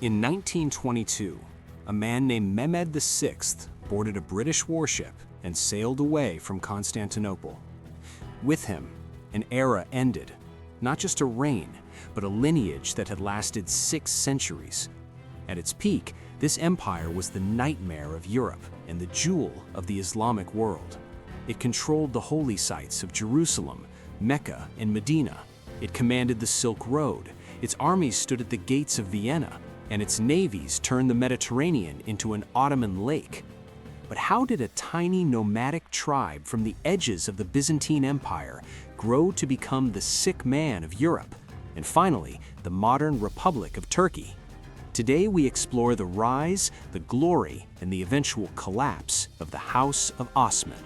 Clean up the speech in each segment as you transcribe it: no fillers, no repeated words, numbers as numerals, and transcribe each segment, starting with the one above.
In 1922, a man named Mehmed VI boarded a British warship and sailed away from Constantinople. With him, an era ended, not just a reign, but a lineage that had lasted 6 centuries. At its peak, this empire was the nightmare of Europe and the jewel of the Islamic world. It controlled the holy sites of Jerusalem, Mecca, and Medina. It commanded the Silk Road. Its armies stood at the gates of Vienna, and its navies turned the Mediterranean into an Ottoman lake. But how did a tiny nomadic tribe from the edges of the Byzantine Empire grow to become the sick man of Europe, and finally, the modern Republic of Turkey? Today we explore the rise, the glory, and the eventual collapse of the House of Osman.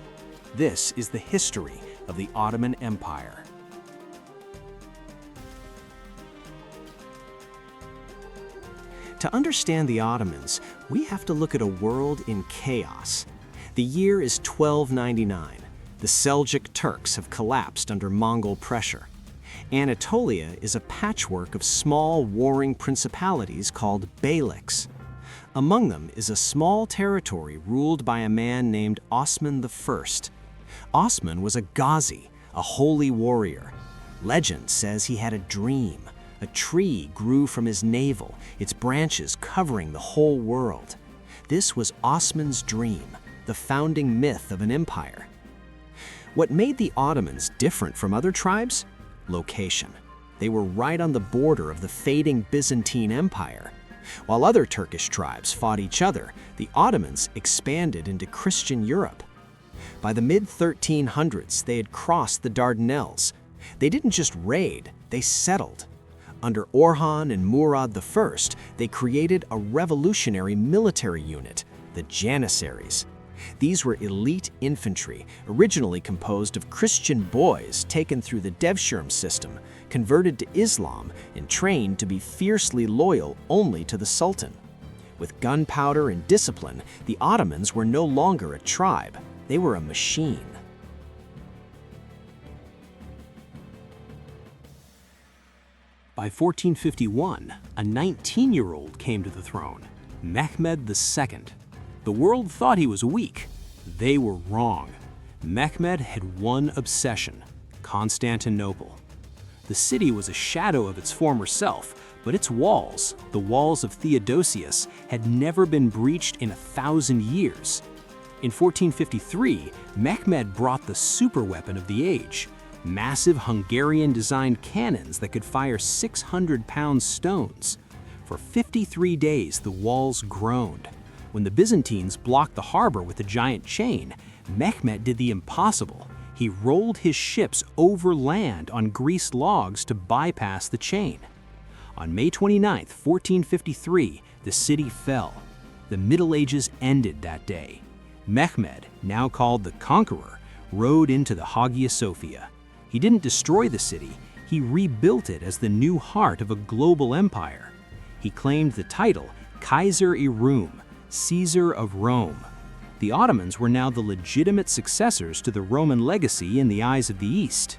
This is the history of the Ottoman Empire. To understand the Ottomans, we have to look at a world in chaos. The year is 1299. The Seljuk Turks have collapsed under Mongol pressure. Anatolia is a patchwork of small warring principalities called beyliks. Among them is a small territory ruled by a man named Osman I. Osman was a Ghazi, a holy warrior. Legend says he had a dream. A tree grew from his navel, its branches covering the whole world. This was Osman's dream, the founding myth of an empire. What made the Ottomans different from other tribes? Location. They were right on the border of the fading Byzantine Empire. While other Turkish tribes fought each other, the Ottomans expanded into Christian Europe. By the mid-1300s, they had crossed the Dardanelles. They didn't just raid, they settled. Under Orhan and Murad I, they created a revolutionary military unit, the Janissaries. These were elite infantry, originally composed of Christian boys taken through the Devshirme system, converted to Islam, and trained to be fiercely loyal only to the Sultan. With gunpowder and discipline, the Ottomans were no longer a tribe, they were a machine. By 1451, a 19-year-old came to the throne, Mehmed II. The world thought he was weak. They were wrong. Mehmed had one obsession: Constantinople. The city was a shadow of its former self, but its walls, the walls of Theodosius, had never been breached in 1,000 years. In 1453, Mehmed brought the superweapon of the age: massive Hungarian-designed cannons that could fire 600-pound stones. For 53 days, the walls groaned. When the Byzantines blocked the harbor with a giant chain, Mehmed did the impossible. He rolled his ships over land on greased logs to bypass the chain. On May 29, 1453, the city fell. The Middle Ages ended that day. Mehmed, now called the Conqueror, rode into the Hagia Sophia. He didn't destroy the city, he rebuilt it as the new heart of a global empire. He claimed the title Kaiser-i Rum, Caesar of Rome. The Ottomans were now the legitimate successors to the Roman legacy in the eyes of the East.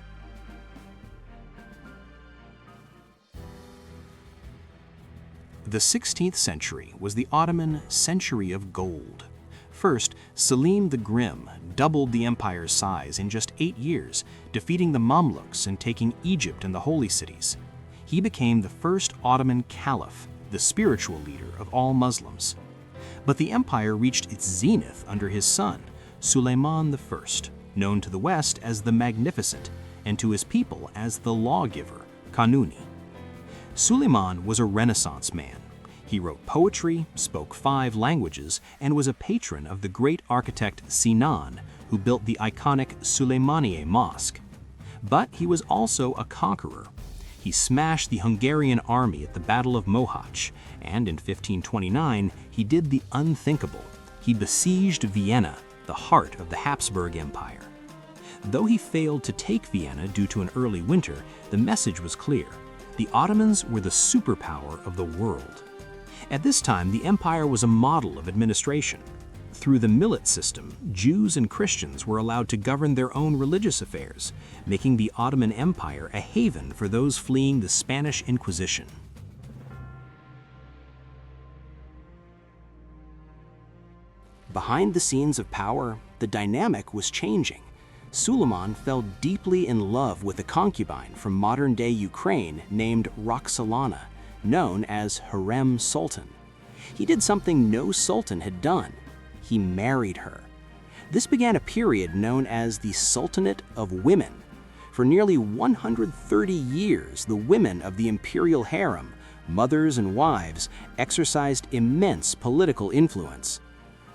The 16th century was the Ottoman century of gold. First, Selim the Grim doubled the empire's size in just 8 years, defeating the Mamluks and taking Egypt and the holy cities. He became the first Ottoman caliph, the spiritual leader of all Muslims. But the empire reached its zenith under his son, Suleiman I, known to the West as the Magnificent, and to his people as the lawgiver, Kanuni. Suleiman was a Renaissance man. He wrote poetry, spoke 5 languages, and was a patron of the great architect Sinan, who built the iconic Süleymaniye Mosque. But he was also a conqueror. He smashed the Hungarian army at the Battle of Mohacs, and in 1529, he did the unthinkable. He besieged Vienna, the heart of the Habsburg Empire. Though he failed to take Vienna due to an early winter, the message was clear: the Ottomans were the superpower of the world. At this time, the empire was a model of administration. Through the millet system, Jews and Christians were allowed to govern their own religious affairs, making the Ottoman Empire a haven for those fleeing the Spanish Inquisition. Behind the scenes of power, the dynamic was changing. Suleiman fell deeply in love with a concubine from modern-day Ukraine named Roxolana, known as Harem Sultan. He did something no sultan had done. He married her. This began a period known as the Sultanate of Women. For nearly 130 years, the women of the imperial harem, mothers and wives, exercised immense political influence.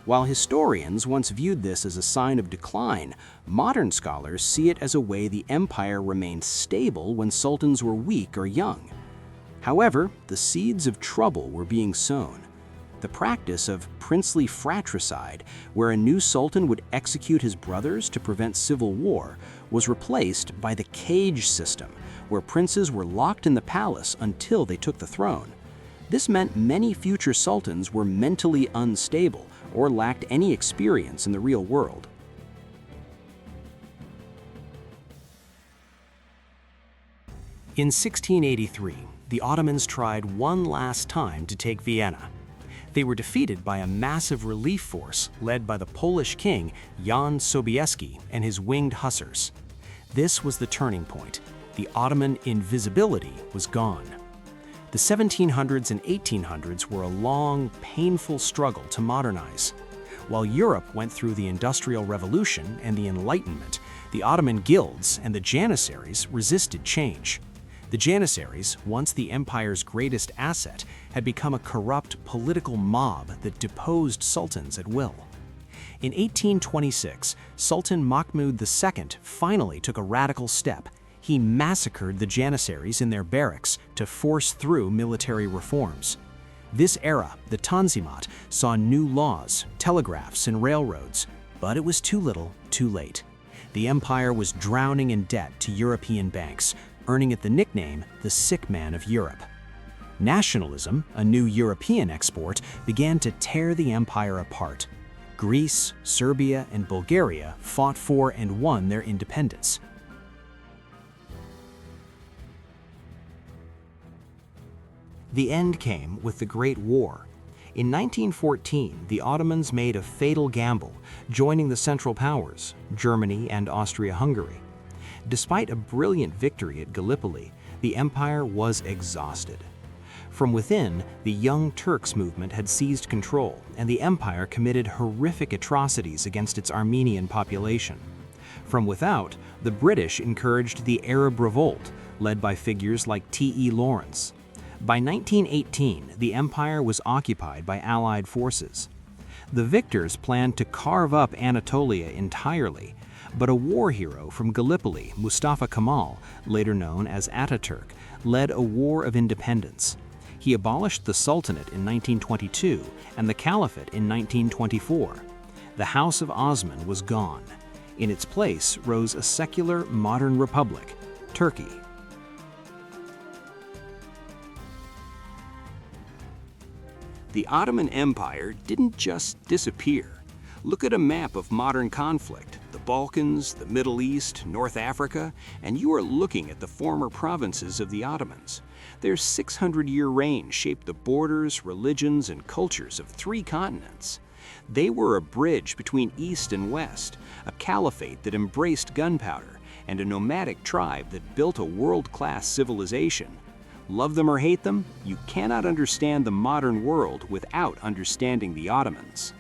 While historians once viewed this as a sign of decline, modern scholars see it as a way the empire remained stable when sultans were weak or young. However, the seeds of trouble were being sown. The practice of princely fratricide, where a new sultan would execute his brothers to prevent civil war, was replaced by the cage system, where princes were locked in the palace until they took the throne. This meant many future sultans were mentally unstable or lacked any experience in the real world. In 1683, the Ottomans tried one last time to take Vienna. They were defeated by a massive relief force led by the Polish king Jan Sobieski and his winged hussars. This was the turning point. The Ottoman invisibility was gone. The 1700s and 1800s were a long, painful struggle to modernize. While Europe went through the Industrial Revolution and the Enlightenment, the Ottoman guilds and the Janissaries resisted change. The Janissaries, once the empire's greatest asset, had become a corrupt political mob that deposed sultans at will. In 1826, Sultan Mahmud II finally took a radical step. He massacred the Janissaries in their barracks to force through military reforms. This era, the Tanzimat, saw new laws, telegraphs, and railroads, but it was too little, too late. The empire was drowning in debt to European banks, earning it the nickname the sick man of Europe. Nationalism, a new European export, began to tear the empire apart. Greece, Serbia, and Bulgaria fought for and won their independence. The end came with the Great War. In 1914, the Ottomans made a fatal gamble, joining the Central Powers, Germany and Austria-Hungary. Despite a brilliant victory at Gallipoli, the empire was exhausted. From within, the Young Turks movement had seized control, and the empire committed horrific atrocities against its Armenian population. From without, the British encouraged the Arab Revolt, led by figures like T.E. Lawrence. By 1918, the empire was occupied by Allied forces. The victors planned to carve up Anatolia entirely, but a war hero from Gallipoli, Mustafa Kemal, later known as Ataturk, led a war of independence. He abolished the Sultanate in 1922 and the Caliphate in 1924. The House of Osman was gone. In its place rose a secular, modern republic, Turkey. The Ottoman Empire didn't just disappear. Look at a map of modern conflict, the Balkans, the Middle East, North Africa, and you are looking at the former provinces of the Ottomans. Their 600-year reign shaped the borders, religions, and cultures of 3 continents. They were a bridge between East and West, a caliphate that embraced gunpowder, and a nomadic tribe that built a world-class civilization. Love them or hate them, you cannot understand the modern world without understanding the Ottomans.